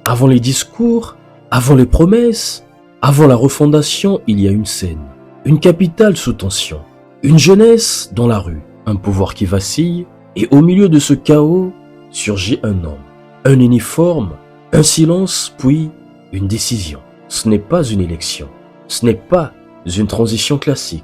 Avant les discours, avant les promesses, avant la refondation, il y a une scène, une capitale sous tension, une jeunesse dans la rue, un pouvoir qui vacille, et au milieu de ce chaos surgit un homme, un uniforme, un silence, puis une décision. Ce n'est pas une élection, ce n'est pas une transition classique,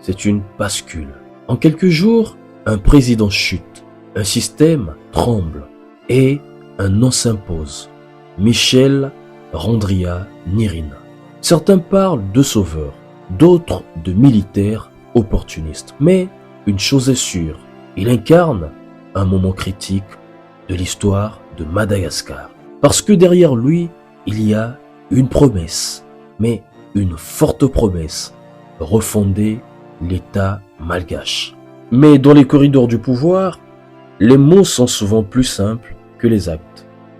c'est une bascule. En quelques jours, un président chute, un système tremble et un nom s'impose. Michel Randrianirina. Certains parlent de sauveur, d'autres de militaire opportuniste. Mais une chose est sûre, il incarne un moment critique de l'histoire de Madagascar. Parce que derrière lui, il y a une promesse, mais une forte promesse, refonder l'État malgache. Mais dans les corridors du pouvoir, les mots sont souvent plus simples que les actes.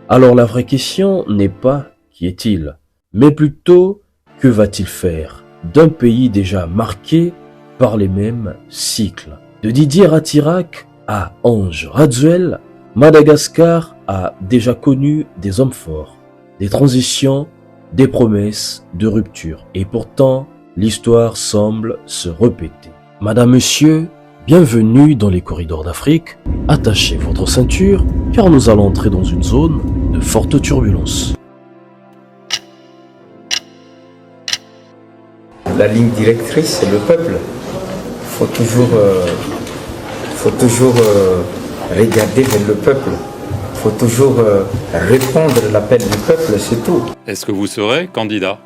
Alors la vraie question n'est pas qui est-il, mais plutôt que va-t-il faire d'un pays déjà marqué par les mêmes cycles. De Didier Rattirac à Ange Radzuel, Madagascar a déjà connu des hommes forts, des transitions, des promesses de rupture. Et pourtant, l'histoire semble se répéter. Madame, Monsieur, bienvenue dans les corridors d'Afrique. Attachez votre ceinture, car nous allons entrer dans une zone de forte turbulence. La ligne directrice, c'est le peuple. Faut toujours regarder vers le peuple. Faut toujours répondre à l'appel du peuple, c'est tout. Est-ce que vous serez candidat ?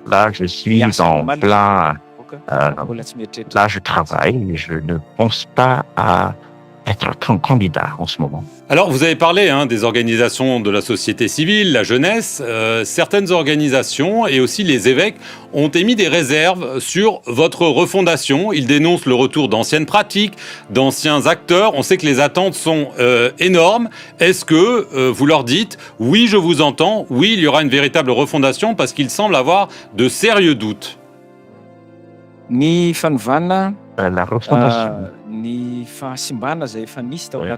Là, je suis en plein... là, je travaille, mais je ne pense pas à être candidat en ce moment. Alors, vous avez parlé des organisations de la société civile, la jeunesse. Certaines organisations et aussi les évêques ont émis des réserves sur votre refondation. Ils dénoncent le retour d'anciennes pratiques, d'anciens acteurs. On sait que les attentes sont énormes. Est-ce que vous leur dites « Oui, je vous entends. Oui, il y aura une véritable refondation » parce qu'ils semblent avoir de sérieux doutes. La refondation,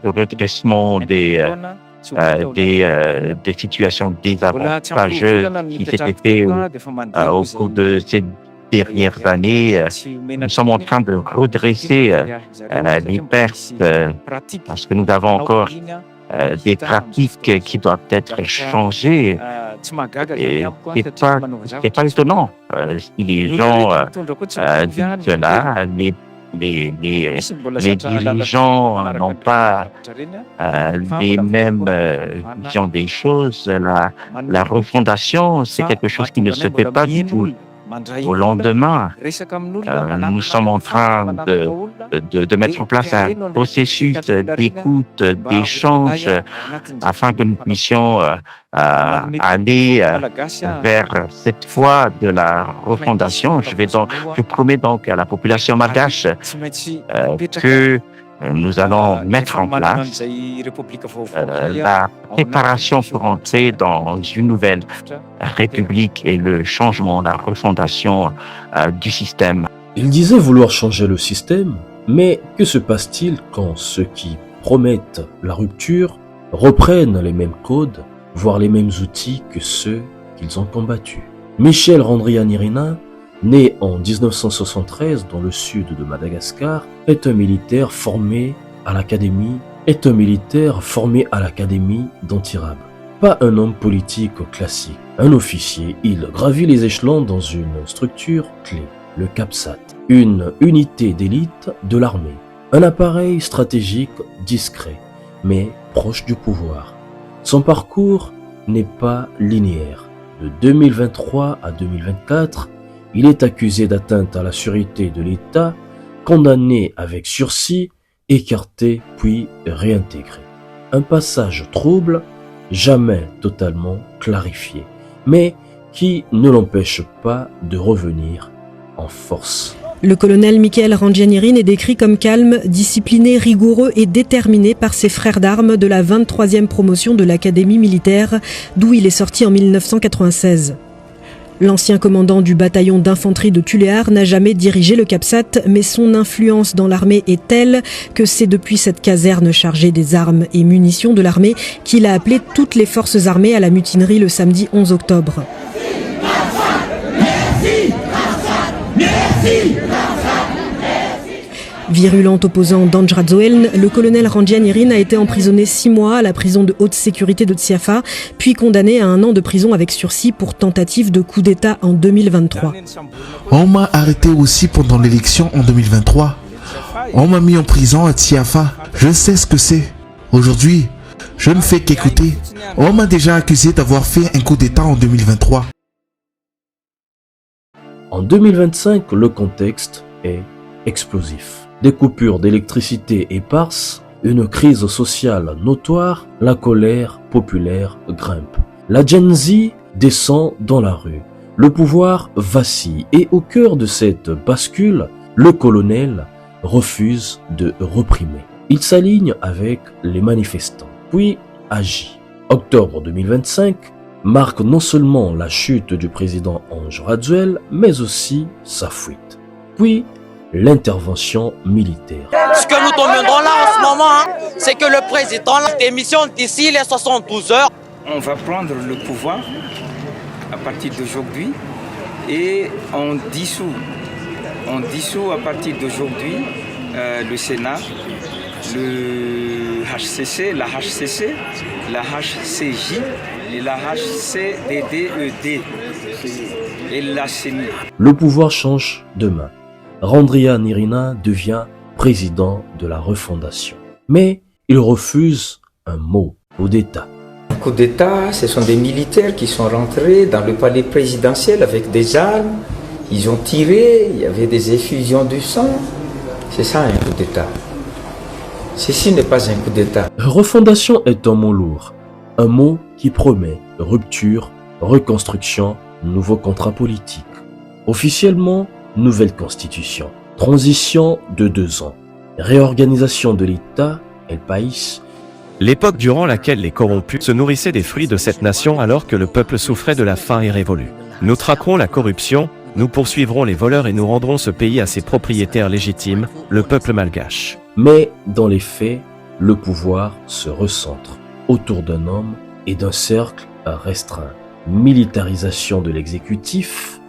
le redressement des situations désavantageuses qui s'étaient faites au cours de ces dernières années. Nous sommes en train de redresser les pertes parce que nous avons encore des pratiques qui doivent être changées. Et c'est pas étonnant si les gens disent cela. Les dirigeants n'ont pas les mêmes visions des choses. La refondation, c'est quelque chose qui ne se fait pas du tout au lendemain. Nous sommes en train de mettre en place un processus d'écoute, d'échange, afin que nous puissions aller vers cette voie de la refondation. Je promets donc à la population malgache que nous allons mettre en place la préparation pour entrer dans une nouvelle république et le changement, la refondation du système. Il disait vouloir changer le système, mais que se passe-t-il quand ceux qui promettent la rupture reprennent les mêmes codes, voire les mêmes outils que ceux qu'ils ont combattus? Michel Randrianirina, né en 1973 dans le sud de Madagascar, est un militaire formé à l'académie d'Antirab. Pas un homme politique classique, un officier, il gravit les échelons dans une structure clé, le CAPSAT, une unité d'élite de l'armée, un appareil stratégique discret, mais proche du pouvoir. Son parcours n'est pas linéaire. De 2023 à 2024, il est accusé d'atteinte à la sûreté de l'État, condamné avec sursis, écarté puis réintégré. Un passage trouble, jamais totalement clarifié, mais qui ne l'empêche pas de revenir en force. Le colonel Michael Randrianirina est décrit comme calme, discipliné, rigoureux et déterminé par ses frères d'armes de la 23e promotion de l'Académie militaire, d'où il est sorti en 1996. L'ancien commandant du bataillon d'infanterie de Tuléar n'a jamais dirigé le CAPSAT, mais son influence dans l'armée est telle que c'est depuis cette caserne chargée des armes et munitions de l'armée qu'il a appelé toutes les forces armées à la mutinerie le samedi 11 octobre. Virulent opposant d'Anjradzoeln, le colonel Randjanirin a été emprisonné 6 mois à la prison de haute sécurité de Tsiafa, puis condamné à 1 an de prison avec sursis pour tentative de coup d'État en 2023. On m'a arrêté aussi pendant l'élection en 2023. On m'a mis en prison à Tsiafa. Je sais ce que c'est. Aujourd'hui, je ne fais qu'écouter. On m'a déjà accusé d'avoir fait un coup d'État en 2023. En 2025, le contexte est explosif. Des coupures d'électricité éparses, une crise sociale notoire, la colère populaire grimpe. La Gen Z descend dans la rue. Le pouvoir vacille et au cœur de cette bascule, le colonel refuse de réprimer. Il s'aligne avec les manifestants, puis agit. Octobre 2025 marque non seulement la chute du président Anjradzoeln, mais aussi sa fuite. Puis l'intervention militaire. Ce que nous demandons là en ce moment, c'est que le président démissionne d'ici les 72 heures. On va prendre le pouvoir à partir d'aujourd'hui et on dissout à partir d'aujourd'hui le Sénat, le HCC, la HCC, la HCJ et la HCDDED et la CENI. Le pouvoir change de main. Randrianirina devient président de la refondation. Mais il refuse un mot, coup d'État. Coup d'État, ce sont des militaires qui sont rentrés dans le palais présidentiel avec des armes. Ils ont tiré, il y avait des effusions de sang. C'est ça un coup d'État. Ceci n'est pas un coup d'État. Refondation est un mot lourd. Un mot qui promet rupture, reconstruction, nouveau contrat politique. Officiellement, nouvelle constitution, transition de 2 ans, réorganisation de l'État, El País. L'époque durant laquelle les corrompus se nourrissaient des fruits de cette nation alors que le peuple souffrait de la faim et révolu. Nous traquerons la corruption, nous poursuivrons les voleurs et nous rendrons ce pays à ses propriétaires légitimes, le peuple malgache. Mais dans les faits, le pouvoir se recentre autour d'un homme et d'un cercle restreint. Militarisation de l'exécutif,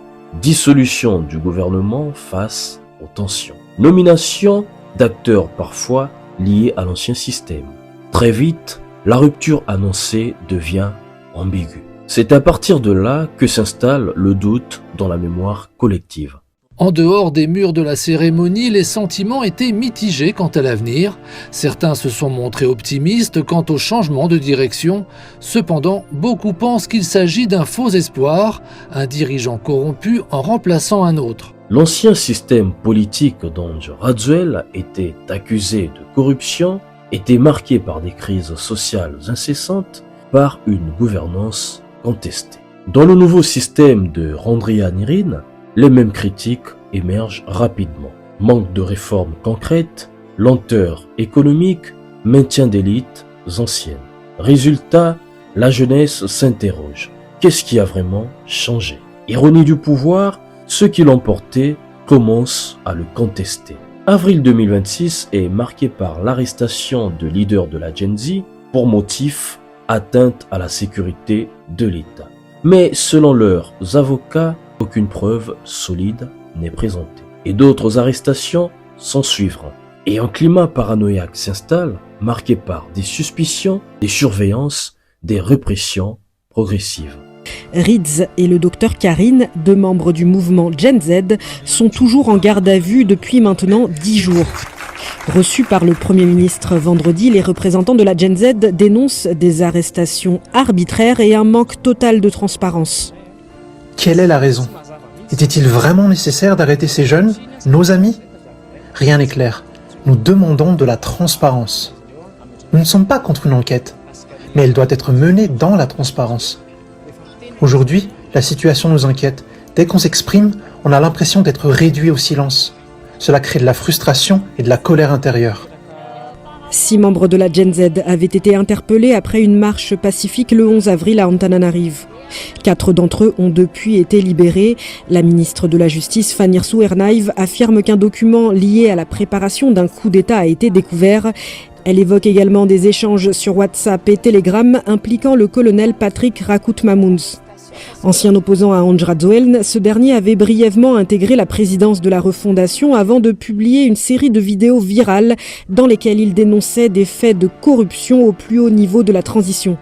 dissolution du gouvernement face aux tensions. Nomination d'acteurs parfois liés à l'ancien système. Très vite, la rupture annoncée devient ambiguë. C'est à partir de là que s'installe le doute dans la mémoire collective. En dehors des murs de la cérémonie, les sentiments étaient mitigés quant à l'avenir. Certains se sont montrés optimistes quant au changement de direction. Cependant, beaucoup pensent qu'il s'agit d'un faux espoir, un dirigeant corrompu en remplaçant un autre. L'ancien système politique d'Anjradzoeln était accusé de corruption, était marqué par des crises sociales incessantes, par une gouvernance contestée. Dans le nouveau système de Randrianirina, les mêmes critiques émergent rapidement. Manque de réformes concrètes, lenteur économique, maintien d'élites anciennes. Résultat, la jeunesse s'interroge. Qu'est-ce qui a vraiment changé? Ironie du pouvoir, ceux qui l'ont porté commencent à le contester. Avril 2026 est marqué par l'arrestation de leaders de la Gen Z pour motif atteinte à la sécurité de l'État. Mais selon leurs avocats, aucune preuve solide n'est présentée. Et d'autres arrestations s'en suivront. Et un climat paranoïaque s'installe, marqué par des suspicions, des surveillances, des répressions progressives. Rids et le docteur Karine, 2 membres du mouvement Gen Z, sont toujours en garde à vue depuis maintenant 10 jours. Reçus par le Premier ministre vendredi, les représentants de la Gen Z dénoncent des arrestations arbitraires et un manque total de transparence. Quelle est la raison? Était-il vraiment nécessaire d'arrêter ces jeunes, nos amis? Rien n'est clair. Nous demandons de la transparence. Nous ne sommes pas contre une enquête, mais elle doit être menée dans la transparence. Aujourd'hui, la situation nous inquiète. Dès qu'on s'exprime, on a l'impression d'être réduit au silence. Cela crée de la frustration et de la colère intérieure. 6 membres de la Gen Z avaient été interpellés après une marche pacifique le 11 avril à Antananarive. 4 d'entre eux ont depuis été libérés. La ministre de la Justice, Fanirsu Ernayv, affirme qu'un document lié à la préparation d'un coup d'État a été découvert. Elle évoque également des échanges sur WhatsApp et Telegram impliquant le colonel Patrick Rakut-Mamouns. Ancien opposant à Andra Zoeln, ce dernier avait brièvement intégré la présidence de la refondation avant de publier une série de vidéos virales dans lesquelles il dénonçait des faits de corruption au plus haut niveau de la transition.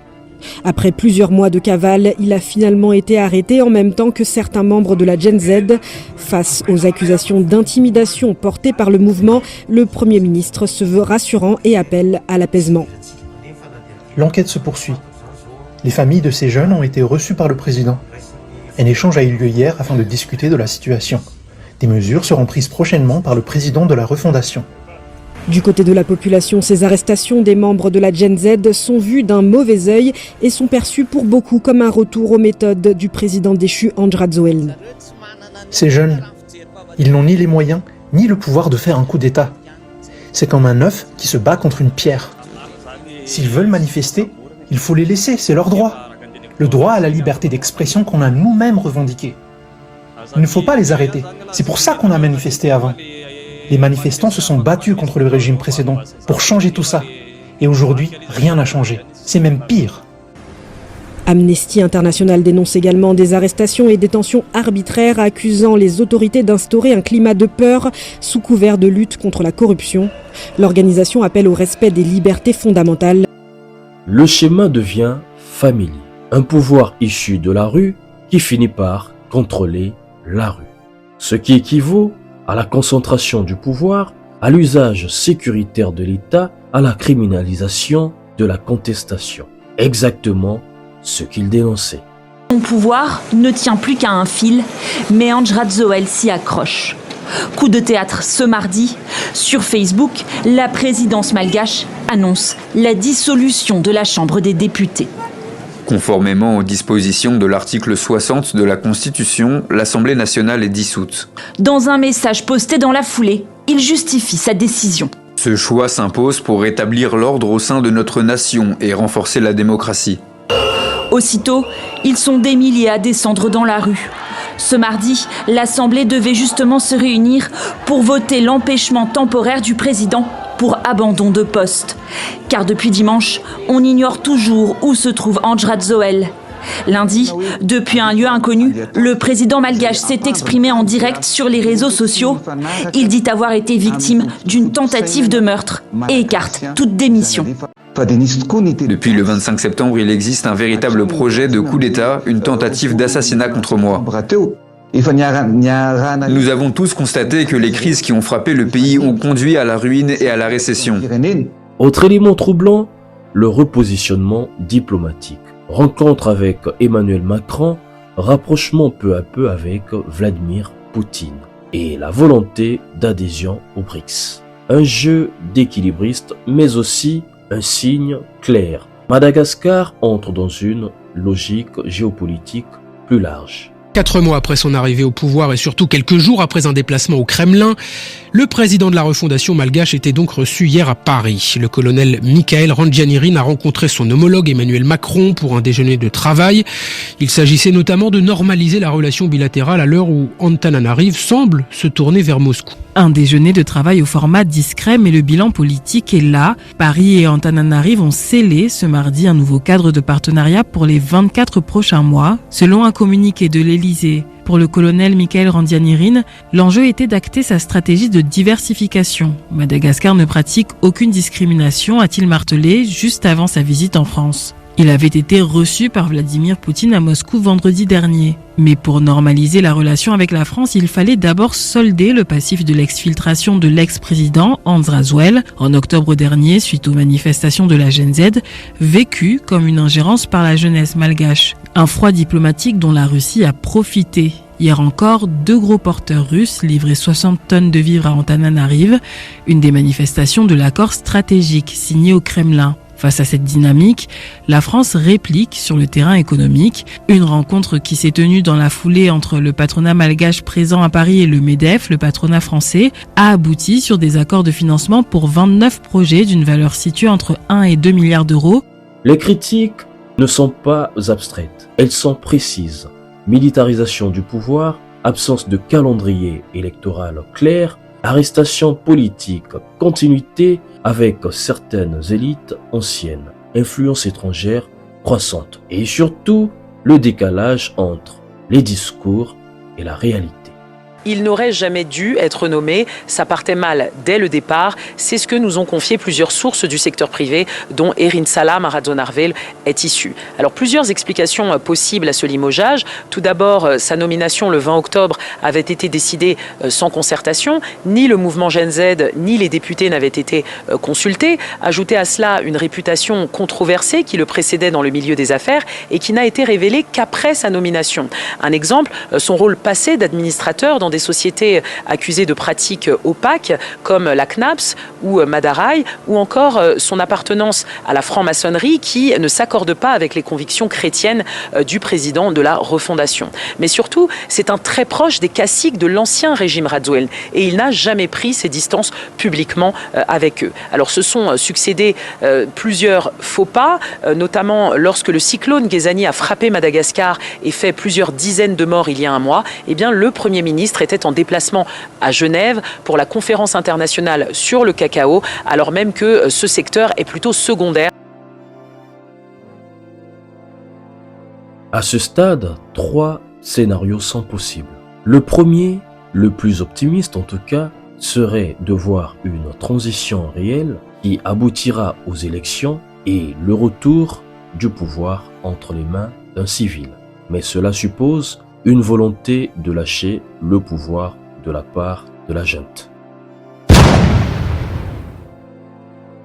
Après plusieurs mois de cavale, il a finalement été arrêté en même temps que certains membres de la Gen Z. Face aux accusations d'intimidation portées par le mouvement, le Premier ministre se veut rassurant et appelle à l'apaisement. L'enquête se poursuit. Les familles de ces jeunes ont été reçues par le président. Un échange a eu lieu hier afin de discuter de la situation. Des mesures seront prises prochainement par le président de la refondation. Du côté de la population, ces arrestations des membres de la Gen Z sont vues d'un mauvais œil et sont perçues pour beaucoup comme un retour aux méthodes du président déchu Andra Zoeln. Ces jeunes, ils n'ont ni les moyens ni le pouvoir de faire un coup d'État. C'est comme un œuf qui se bat contre une pierre. S'ils veulent manifester, il faut les laisser, c'est leur droit. Le droit à la liberté d'expression qu'on a nous-mêmes revendiqué. Il ne faut pas les arrêter, c'est pour ça qu'on a manifesté avant. Les manifestants se sont battus contre le régime précédent pour changer tout ça. Et aujourd'hui, rien n'a changé. C'est même pire. Amnesty International dénonce également des arrestations et détentions arbitraires accusant les autorités d'instaurer un climat de peur sous couvert de lutte contre la corruption. L'organisation appelle au respect des libertés fondamentales. Le schéma devient familier. Un pouvoir issu de la rue qui finit par contrôler la rue. Ce qui équivaut à la concentration du pouvoir, à l'usage sécuritaire de l'État, à la criminalisation de la contestation. Exactement ce qu'il dénonçait. Son pouvoir ne tient plus qu'à un fil, mais Andra Zoeln s'y accroche. Coup de théâtre ce mardi. Sur Facebook, la présidence malgache annonce la dissolution de la Chambre des députés. Conformément aux dispositions de l'article 60 de la Constitution, l'Assemblée nationale est dissoute. Dans un message posté dans la foulée, il justifie sa décision. Ce choix s'impose pour rétablir l'ordre au sein de notre nation et renforcer la démocratie. Aussitôt, ils sont des milliers à descendre dans la rue. Ce mardi, l'Assemblée devait justement se réunir pour voter l'empêchement temporaire du président pour abandon de poste. Car depuis dimanche, on ignore toujours où se trouve Andra Zoeln. Lundi, depuis un lieu inconnu, le président malgache s'est exprimé en direct sur les réseaux sociaux. Il dit avoir été victime d'une tentative de meurtre et écarte toute démission. Depuis le 25 septembre, il existe un véritable projet de coup d'État, une tentative d'assassinat contre moi. Nous avons tous constaté que les crises qui ont frappé le pays ont conduit à la ruine et à la récession. Autre élément troublant, le repositionnement diplomatique. Rencontre avec Emmanuel Macron, rapprochement peu à peu avec Vladimir Poutine et la volonté d'adhésion aux BRICS. Un jeu d'équilibriste, mais aussi un signe clair. Madagascar entre dans une logique géopolitique plus large. 4 mois après son arrivée au pouvoir et surtout quelques jours après un déplacement au Kremlin, le président de la refondation malgache était donc reçu hier à Paris. Le colonel Mikael Randjanirin a rencontré son homologue Emmanuel Macron pour un déjeuner de travail. Il s'agissait notamment de normaliser la relation bilatérale à l'heure où Antananarive semble se tourner vers Moscou. Un déjeuner de travail au format discret, mais le bilan politique est là. Paris et Antananarive ont scellé ce mardi un nouveau cadre de partenariat pour les 24 prochains mois, selon un communiqué de l'Élysée. Pour le colonel Mikael Randjanirin, l'enjeu était d'acter sa stratégie de diversification. Madagascar ne pratique aucune discrimination, a-t-il martelé juste avant sa visite en France. Il avait été reçu par Vladimir Poutine à Moscou vendredi dernier. Mais pour normaliser la relation avec la France, il fallait d'abord solder le passif de l'exfiltration de l'ex-président Andra Zoeln en octobre dernier suite aux manifestations de la Gen Z, vécues comme une ingérence par la jeunesse malgache. Un froid diplomatique dont la Russie a profité. Hier encore, 2 gros porteurs russes livraient 60 tonnes de vivres à Antananarive, une des manifestations de l'accord stratégique signé au Kremlin. Face à cette dynamique, la France réplique sur le terrain économique. Une rencontre qui s'est tenue dans la foulée entre le patronat malgache présent à Paris et le MEDEF, le patronat français, a abouti sur des accords de financement pour 29 projets d'une valeur située entre 1 et 2 milliards d'euros. Les critiques ne sont pas abstraites, elles sont précises. Militarisation du pouvoir, absence de calendrier électoral clair, arrestation politique, continuité avec certaines élites anciennes, influence étrangère croissante et surtout le décalage entre les discours et la réalité. Il n'aurait jamais dû être nommé, ça partait mal dès le départ, c'est ce que nous ont confié plusieurs sources du secteur privé, dont Erin Salam à Radzonarville est issue. Alors plusieurs explications possibles à ce limogeage. Tout d'abord, sa nomination le 20 octobre avait été décidée sans concertation, ni le mouvement Gen Z ni les députés n'avaient été consultés. Ajoutez à cela une réputation controversée qui le précédait dans le milieu des affaires et qui n'a été révélée qu'après sa nomination. Un exemple, son rôle passé d'administrateur dans des sociétés accusées de pratiques opaques comme la CNAPS ou Madaraï, ou encore son appartenance à la franc-maçonnerie qui ne s'accorde pas avec les convictions chrétiennes du président de la refondation. Mais surtout, c'est un très proche des caciques de l'ancien régime Radziwiłł et il n'a jamais pris ses distances publiquement avec eux. Alors se sont succédés plusieurs faux pas, notamment lorsque le cyclone Ghezani a frappé Madagascar et fait plusieurs dizaines de morts il y a un mois, eh bien le Premier ministre était en déplacement à Genève pour la conférence internationale sur le cacao, alors même que ce secteur est plutôt secondaire. À ce stade, 3 scénarios sont possibles. Le premier, le plus optimiste en tout cas, serait de voir une transition réelle qui aboutira aux élections et le retour du pouvoir entre les mains d'un civil. Mais cela suppose une volonté de lâcher le pouvoir de la part de la junte.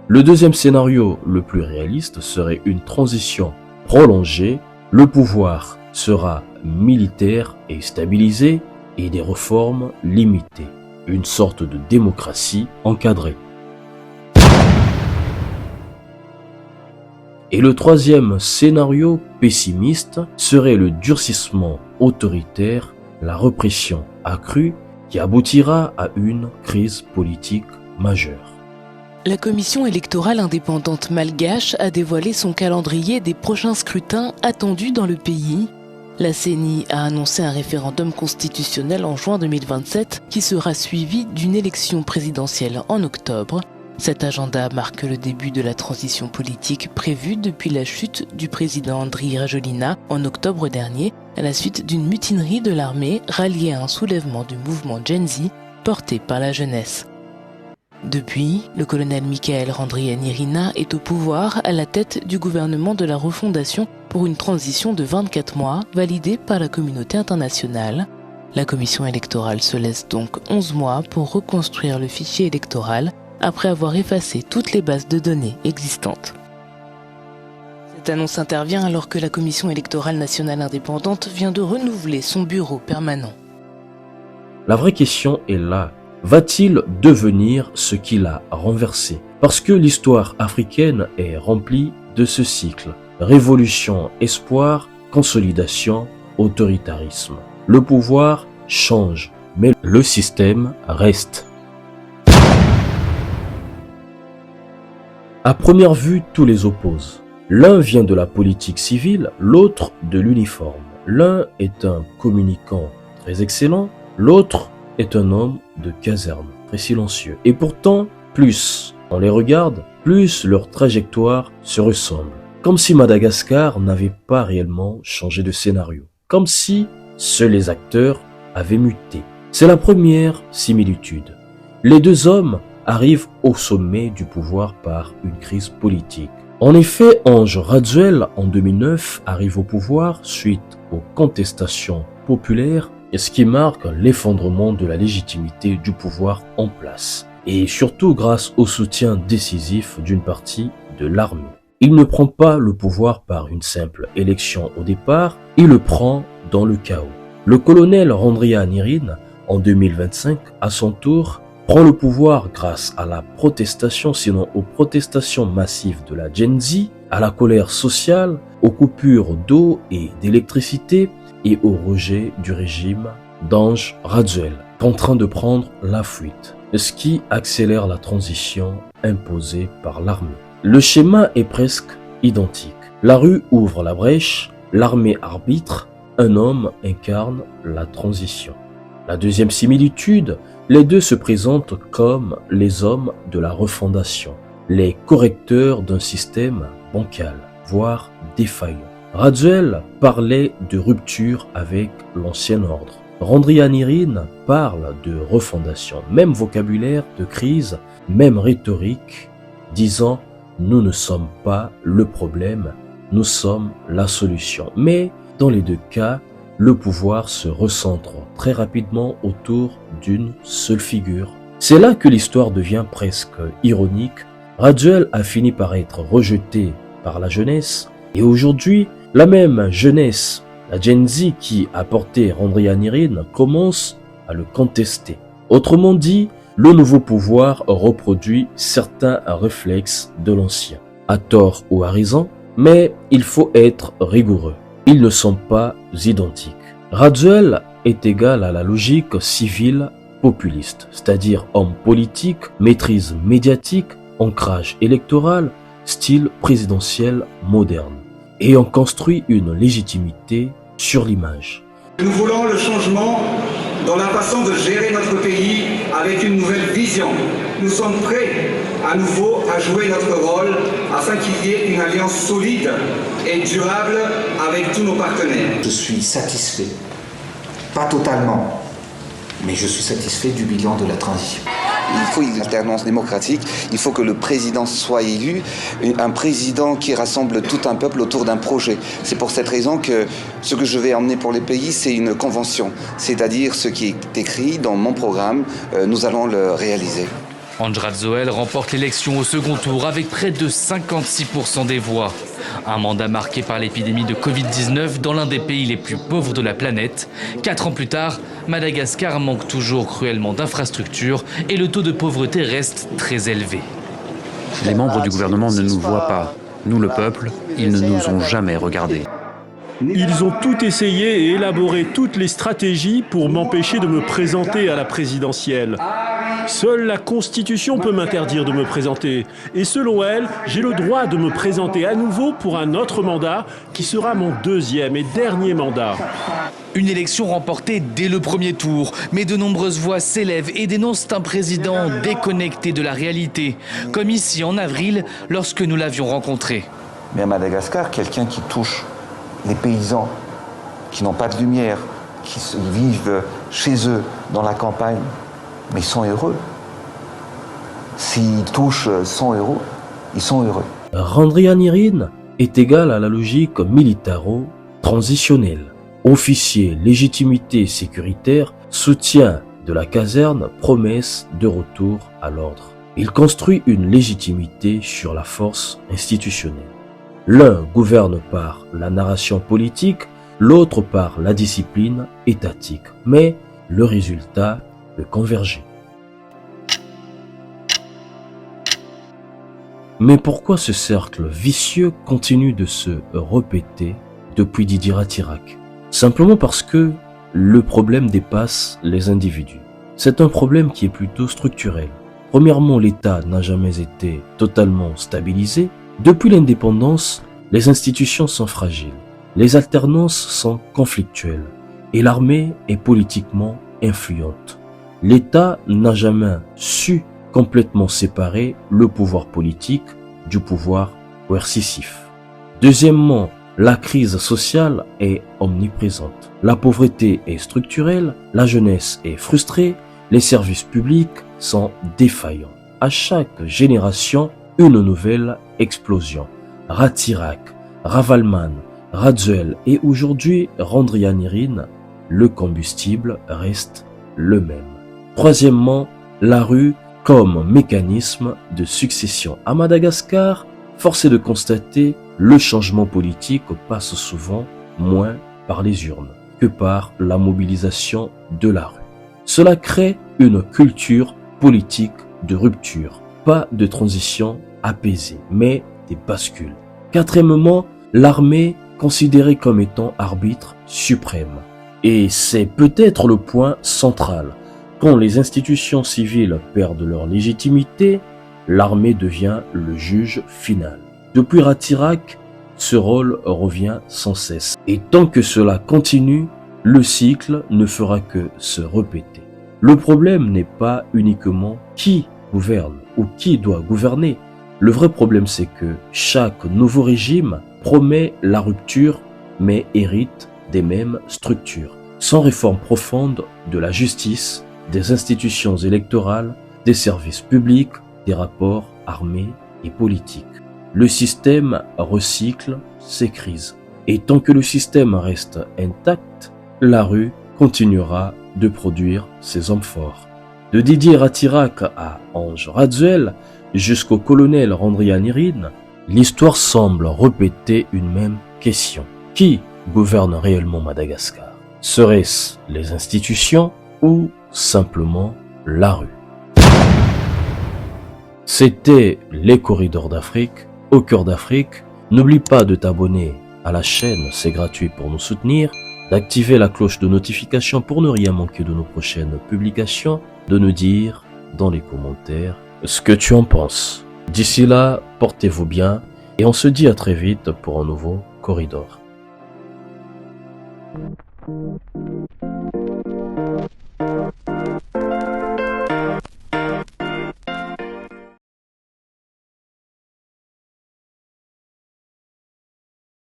Le deuxième scénario, le plus réaliste, serait une transition prolongée. Le pouvoir sera militaire et stabilisé et des réformes limitées. Une sorte de démocratie encadrée. Et le troisième scénario pessimiste serait le durcissement autoritaire, la répression accrue qui aboutira à une crise politique majeure. La commission électorale indépendante malgache a dévoilé son calendrier des prochains scrutins attendus dans le pays. La CENI a annoncé un référendum constitutionnel en juin 2027 qui sera suivi d'une élection présidentielle en octobre. Cet agenda marque le début de la transition politique prévue depuis la chute du président Andry Rajoelina en octobre dernier, à la suite d'une mutinerie de l'armée ralliée à un soulèvement du mouvement Gen Z porté par la jeunesse. Depuis, le colonel Mikael Randrianirina est au pouvoir à la tête du gouvernement de la refondation pour une transition de 24 mois validée par la communauté internationale. La commission électorale se laisse donc 11 mois pour reconstruire le fichier électoral après avoir effacé toutes les bases de données existantes. Cette annonce intervient alors que la Commission électorale nationale indépendante vient de renouveler son bureau permanent. La vraie question est là. Va-t-il devenir ce qu'il a renversé? Parce que l'histoire africaine est remplie de ce cycle. Révolution, espoir, consolidation, autoritarisme. Le pouvoir change, mais le système reste. À première vue, tous les opposent. L'un vient de la politique civile, l'autre de l'uniforme. L'un est un communicant très excellent, l'autre est un homme de caserne, très silencieux. Et pourtant, plus on les regarde, plus leur trajectoire se ressemble. Comme si Madagascar n'avait pas réellement changé de scénario. Comme si seuls les acteurs avaient muté. C'est la première similitude. Les deux hommes arrive au sommet du pouvoir par une crise politique. En effet, Andry Rajoelina en 2009 arrive au pouvoir suite aux contestations populaires, ce qui marque l'effondrement de la légitimité du pouvoir en place, et surtout grâce au soutien décisif d'une partie de l'armée. Il ne prend pas le pouvoir par une simple élection au départ, il le prend dans le chaos. Le colonel Randrianirina, en 2025, à son tour, prend le pouvoir grâce à la protestation, sinon aux protestations massives de la Gen Z, à la colère sociale, aux coupures d'eau et d'électricité et au rejet du régime d'Andry Rajoelina, contraint de prendre la fuite, ce qui accélère la transition imposée par l'armée. Le schéma est presque identique. La rue ouvre la brèche, l'armée arbitre, un homme incarne la transition. La deuxième similitude, les deux se présentent comme les hommes de la refondation, les correcteurs d'un système bancal, voire défaillant. Radziwiłł parlait de rupture avec l'ancien ordre. Randrianirine parle de refondation, même vocabulaire de crise, même rhétorique, disant « nous ne sommes pas le problème, nous sommes la solution ». Mais dans les deux cas, le pouvoir se recentre très rapidement autour d'une seule figure. C'est là que l'histoire devient presque ironique. Radziwiłł a fini par être rejeté par la jeunesse, et aujourd'hui, la même jeunesse, la Gen Z qui a porté Randrianirine, commence à le contester. Autrement dit, le nouveau pouvoir reproduit certains réflexes de l'ancien, à tort ou à raison, mais il faut être rigoureux. Ils ne sont pas identiques. Radziwiłł est égal à la logique civile populiste, c'est-à-dire homme politique, maîtrise médiatique, ancrage électoral, style présidentiel moderne, ayant construit une légitimité sur l'image. Nous voulons le changement dans la façon de gérer notre pays avec une nouvelle vision. Nous sommes prêts à nouveau à jouer notre rôle afin qu'il y ait une alliance solide et durable avec tous nos partenaires. Je suis satisfait, pas totalement, mais je suis satisfait du bilan de la transition. Il faut une alternance démocratique, il faut que le président soit élu, un président qui rassemble tout un peuple autour d'un projet. C'est pour cette raison que ce que je vais emmener pour les pays, c'est une convention, c'est-à-dire ce qui est écrit dans mon programme, nous allons le réaliser. Andrzej Radziwiłł remporte l'élection au second tour avec près de 56% des voix. Un mandat marqué par l'épidémie de Covid-19 dans l'un des pays les plus pauvres de la planète. 4 ans plus tard, Madagascar manque toujours cruellement d'infrastructures et le taux de pauvreté reste très élevé. Les membres du gouvernement ne nous voient pas. Nous, le peuple, ils ne nous ont jamais regardés. Ils ont tout essayé et élaboré toutes les stratégies pour m'empêcher de me présenter à la présidentielle. Seule la Constitution peut m'interdire de me présenter. Et selon elle, j'ai le droit de me présenter à nouveau pour un autre mandat qui sera mon deuxième et dernier mandat. Une élection remportée dès le premier tour, mais de nombreuses voix s'élèvent et dénoncent un président déconnecté de la réalité, comme ici en avril lorsque nous l'avions rencontré. Mais à Madagascar, quelqu'un qui touche les paysans qui n'ont pas de lumière, qui vivent chez eux dans la campagne, mais ils sont heureux. S'ils touchent 100 €, ils sont heureux. Randrianirine est égal à la logique militaro-transitionnelle. Officier, légitimité sécuritaire, soutien de la caserne, promesse de retour à l'ordre. Il construit une légitimité sur la force institutionnelle. L'un gouverne par la narration politique, l'autre par la discipline étatique. Mais le résultat peut converger. Mais pourquoi ce cercle vicieux continue de se répéter depuis Didier Ratsiraka? Simplement parce que le problème dépasse les individus. C'est un problème qui est plutôt structurel. Premièrement, l'État n'a jamais été totalement stabilisé. Depuis l'indépendance, les institutions sont fragiles, les alternances sont conflictuelles et l'armée est politiquement influente. L'État n'a jamais su complètement séparer le pouvoir politique du pouvoir coercitif. Deuxièmement, la crise sociale est omniprésente. La pauvreté est structurelle, la jeunesse est frustrée, les services publics sont défaillants. À chaque génération, une nouvelle explosion. Ratsiraka, Ravalman, Radziwiłł et aujourd'hui Randrianirine, le combustible reste le même. Troisièmement, la rue comme mécanisme de succession. À Madagascar, force est de constater, le changement politique passe souvent moins par les urnes que par la mobilisation de la rue. Cela crée une culture politique de rupture, pas de transition apaisée, mais des bascules. Quatrièmement, l'armée considérée comme étant arbitre suprême. Et c'est peut-être le point central. Quand les institutions civiles perdent leur légitimité, l'armée devient le juge final. Depuis Ratsiraka, ce rôle revient sans cesse. Et tant que cela continue, le cycle ne fera que se répéter. Le problème n'est pas uniquement qui gouverne ou qui doit gouverner. Le vrai problème, c'est que chaque nouveau régime promet la rupture, mais hérite des mêmes structures, sans réforme profonde de la justice, des institutions électorales, des services publics, des rapports armés et politiques. Le système recycle ses crises. Et tant que le système reste intact, la rue continuera de produire ses hommes forts. De Didier Ratirac à Ange Radzuel jusqu'au colonel Randrianirine, l'histoire semble répéter une même question. Qui gouverne réellement Madagascar? Seraient-ce les institutions ou simplement la rue? C'était les Corridors d'Afrique, au cœur d'Afrique. N'oublie pas de t'abonner à la chaîne, c'est gratuit pour nous soutenir, d'activer la cloche de notification pour ne rien manquer de nos prochaines publications, de nous dire dans les commentaires ce que tu en penses. D'ici là, portez-vous bien et on se dit à très vite pour un nouveau Corridor.